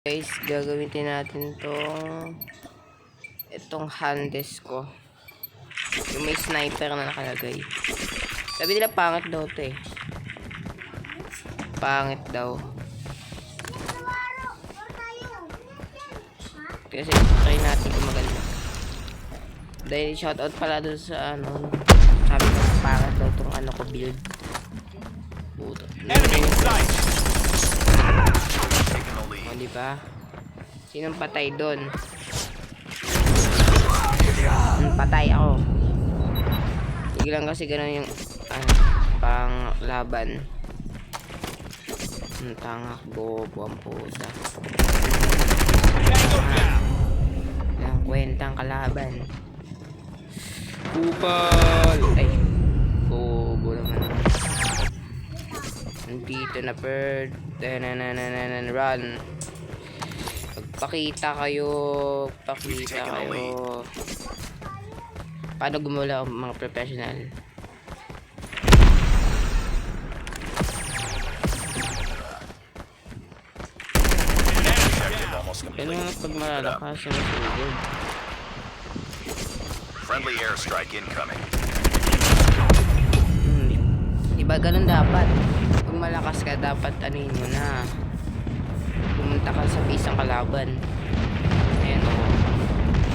Guys, gagamitin natin itong handes ko. Yung may sniper na nakalagay. Sabi nila pangit daw to eh. Pangit daw. Kasi try natin kung maganda. Dahil shoutout pala doon sa sabi ko pangit daw itong ko build. Enemy in sight. Diba? Sinong patay doon? Patay ako. Sige lang kasi ganun yung pang laban. Tangak bobo ang pusa. Ang kwentang kalaban. Kupal! Ay, bobo naman. Nandito na bird. Run. Pakita kayo. Paano gumula ang mga professional? Ano nga pag malalakas ang sugod? Friendly airstrike incoming. Diba ganun dapat? Pag malakas ka, dapat anin mo na. Pumunta ka sa isang kalaban. Ayan o.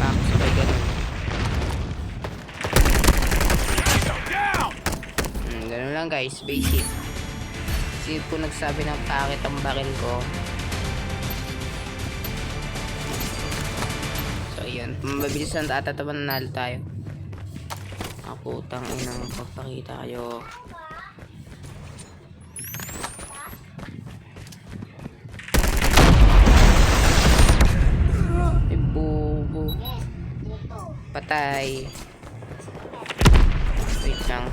Sabay ganun. Ganun lang guys, basic. Kasi po nagsabi ng pangit ang baril ko. So yun, mabilis lang atataban na nalo tayo. Putang inang pagpakita kayo. Patay. Wait lang.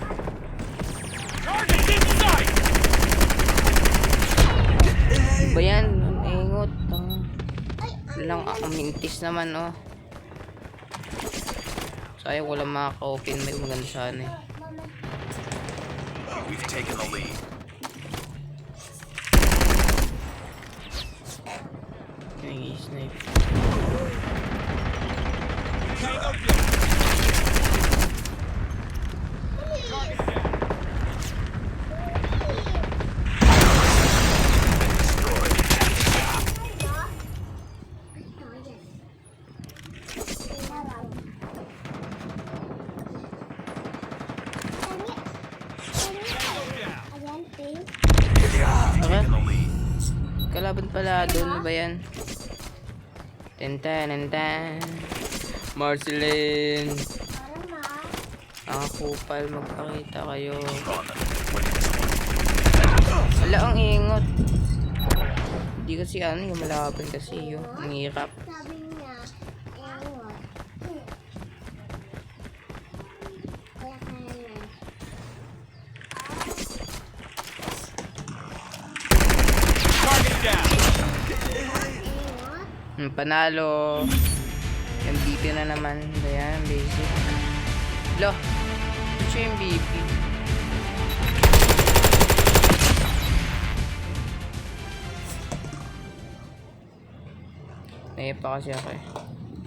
Ba yan? Ingot. Lang mintis naman oh. Sayang wala maka-open. May maganda sana eh. We've taken the lead. Ay, snipe. Kalaban pala doon ba yan? Tenten. Marceline. Ang kupal, magpakita kayo. Wala ang ingot. Hindi kasi yung malaban kasi yung hirap. Panalo. MVP na naman. Ayan, basic. Lo. Ito yung MVP. Naiya pa kasi ako eh.